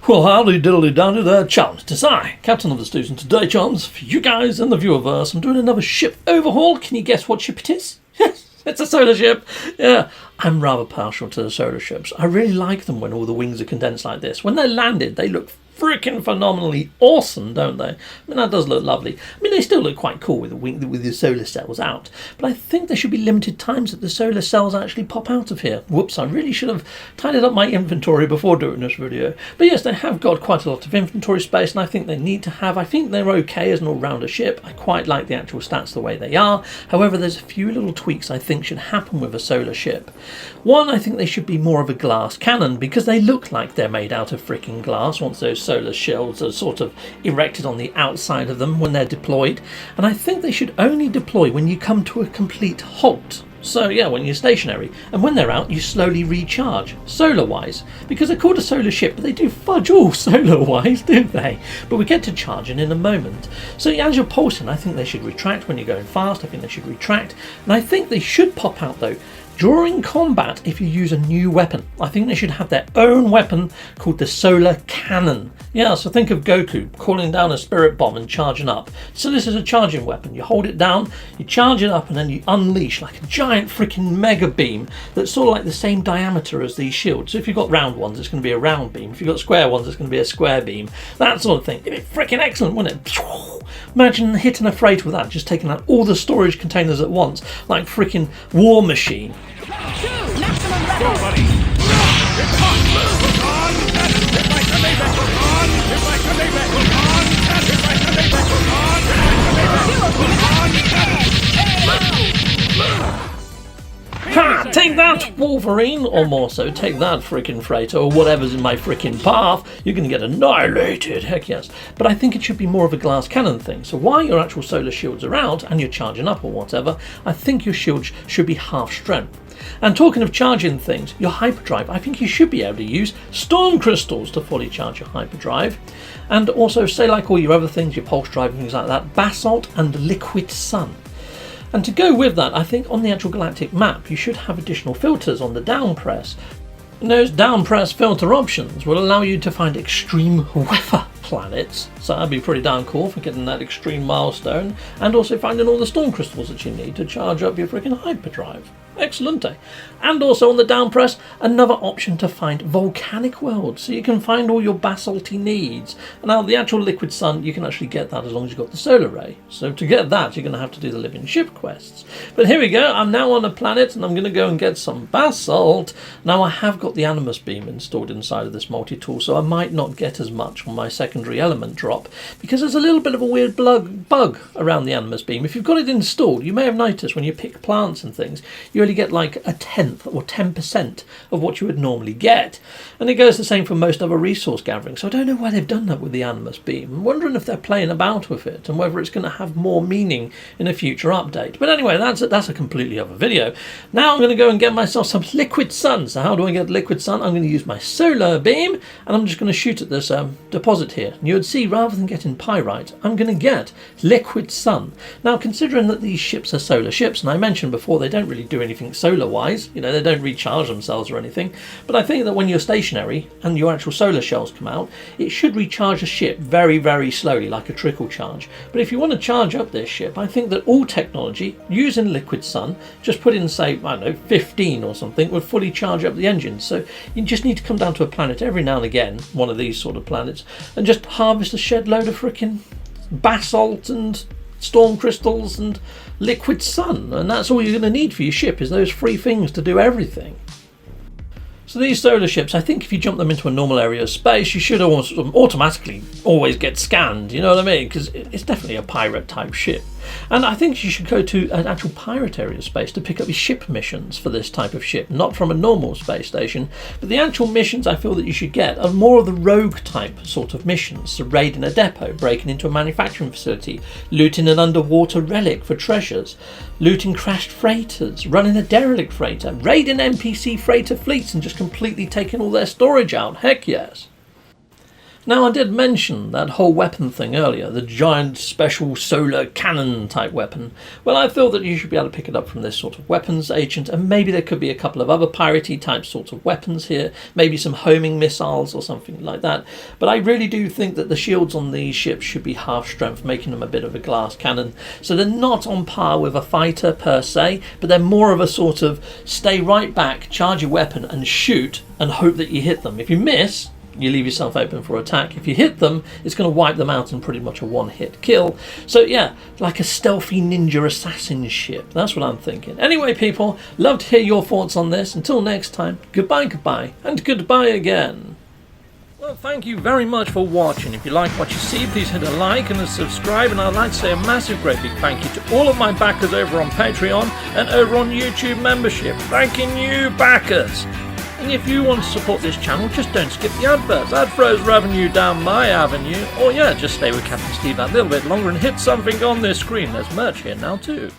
Well, howdy diddly dowdy there, chums. Tis I, Captain of the Steves, and today, chums, for you guys in the viewerverse, I'm doing another ship overhaul. Can you guess what ship it is? Yes, it's a solar ship. Yeah, I'm rather partial to the solar ships. I really like them when all the wings are condensed like this. When they're landed, they look freaking phenomenally awesome, don't they? I mean, that does look lovely. I mean, they still look quite cool with the solar cells out, but I think there should be limited times that the solar cells actually pop out of here. Whoops, I really should have tidied up my inventory before doing this video. But yes, they have got quite a lot of inventory space, and I think they need to have. I think they're okay as an all-rounder ship. I quite like the actual stats the way they are. However, there's a few little tweaks I think should happen with a solar ship. One, I think they should be more of a glass cannon, because they look like they're made out of freaking glass once those solar shells are sort of erected on the outside of them when they're deployed. And I think they should only deploy when you come to a complete halt. So yeah, when you're stationary, and when they're out you slowly recharge, solar wise, because they're called a solar ship, but they do fudge all solar wise, don't they? But we get to charging in a moment. So as you're pulsing, I think they should retract when you're going fast. I think they should retract, and I think they should pop out though during combat if you use a new weapon. I think they should have their own weapon called the solar cannon. Yeah, so think of Goku calling down a spirit bomb and charging up. So this is a charging weapon. You hold it down, you charge it up, and then you unleash like a giant freaking mega beam that's sort of like the same diameter as these shields. So if you've got round ones, it's going to be a round beam. If you've got square ones, it's going to be a square beam. That sort of thing. It'd be freaking excellent, wouldn't it? Imagine hitting a freighter with that, just taking out all the storage containers at once, like freaking War Machine. Go, buddy! It's hot! Hook on! Hit my Kamehameha! Hook on! Hit my Kamehameha! Hook on! Hit my Kamehameha! Hook on! Ha! Take that, Wolverine! Or more so, take that freaking freighter, or whatever's in my freaking path. You're going to get annihilated, heck yes. But I think it should be more of a glass cannon thing. So while your actual solar shields are out, and you're charging up or whatever, I think your shields should be half strength. And talking of charging things, your hyperdrive, I think you should be able to use storm crystals to fully charge your hyperdrive. And also, say like all your other things, your pulse drive and things like that, basalt and liquid sun. And to go with that, I think on the actual galactic map, you should have additional filters on the down press. And those down press filter options will allow you to find extreme weather planets. So that'd be pretty darn cool for getting that extreme milestone, and also finding all the storm crystals that you need to charge up your freaking hyperdrive. Excellent. And also on the down press, another option to find volcanic worlds, so you can find all your basalty needs. And now the actual liquid sun, you can actually get that as long as you've got the solar ray. So to get that, you're going to have to do the living ship quests. But here we go, I'm now on a planet and I'm going to go and get some basalt. Now I have got the NMS beam installed inside of this multi-tool, so I might not get as much on my secondary element drop, because there's a little bit of a weird bug around the NMS beam. If you've got it installed, you may have noticed when you pick plants and things, you only get like a tenth or 10% of what you would normally get. And it goes the same for most other resource gathering. So I don't know why they've done that with the NMS beam. I'm wondering if they're playing about with it and whether it's going to have more meaning in a future update. But anyway, that's a completely other video. Now I'm going to go and get myself some liquid sun. So how do I get liquid sun? I'm going to use my solar beam and I'm just going to shoot at this deposit here. And you would see, rather than getting pyrite, I'm going to get liquid sun. Now, considering that these ships are solar ships, and I mentioned before they don't really do anything solar wise, you know, they don't recharge themselves or anything, but I think that when you're stationary and your actual solar shells come out, it should recharge a ship very, very slowly, like a trickle charge. But if you want to charge up this ship, I think that all technology using liquid sun, just put in, say, I don't know, 15 or something, would fully charge up the engine. So you just need to come down to a planet every now and again, one of these sort of planets, and just harvest a shed load of frickin' basalt and storm crystals and liquid sun, and that's all you're going to need for your ship, is those three things to do everything. So these solar ships, I think if you jump them into a normal area of space, you should automatically always get scanned, you know what I mean? Because it's definitely a pirate type ship. And I think you should go to an actual pirate area of space to pick up your ship missions for this type of ship, not from a normal space station. But the actual missions I feel that you should get are more of the rogue type sort of missions. So raiding a depot, breaking into a manufacturing facility, looting an underwater relic for treasures, looting crashed freighters, running a derelict freighter, raiding NPC freighter fleets and just completely taking all their storage out. Heck yes. Now, I did mention that whole weapon thing earlier, the giant special solar cannon type weapon. Well, I feel that you should be able to pick it up from this sort of weapons agent, and maybe there could be a couple of other piratey type sorts of weapons here, maybe some homing missiles or something like that. But I really do think that the shields on these ships should be half strength, making them a bit of a glass cannon. So they're not on par with a fighter per se, but they're more of a sort of stay right back, charge your weapon and shoot and hope that you hit them. If you miss, you leave yourself open for attack. If you hit them, it's going to wipe them out in pretty much a one-hit kill. So yeah, like a stealthy ninja assassin ship. That's what I'm thinking. Anyway, people, love to hear your thoughts on this. Until next time, goodbye, and goodbye again. Well, thank you very much for watching. If you like what you see, please hit a like and a subscribe. And I'd like to say a massive, great big thank you to all of my backers over on Patreon and over on YouTube membership. Thanking you, backers. And if you want to support this channel, just don't skip the adverts. That throws revenue down my avenue. Or yeah, just stay with Captain Steve that little bit longer and hit something on this screen. There's merch here now too.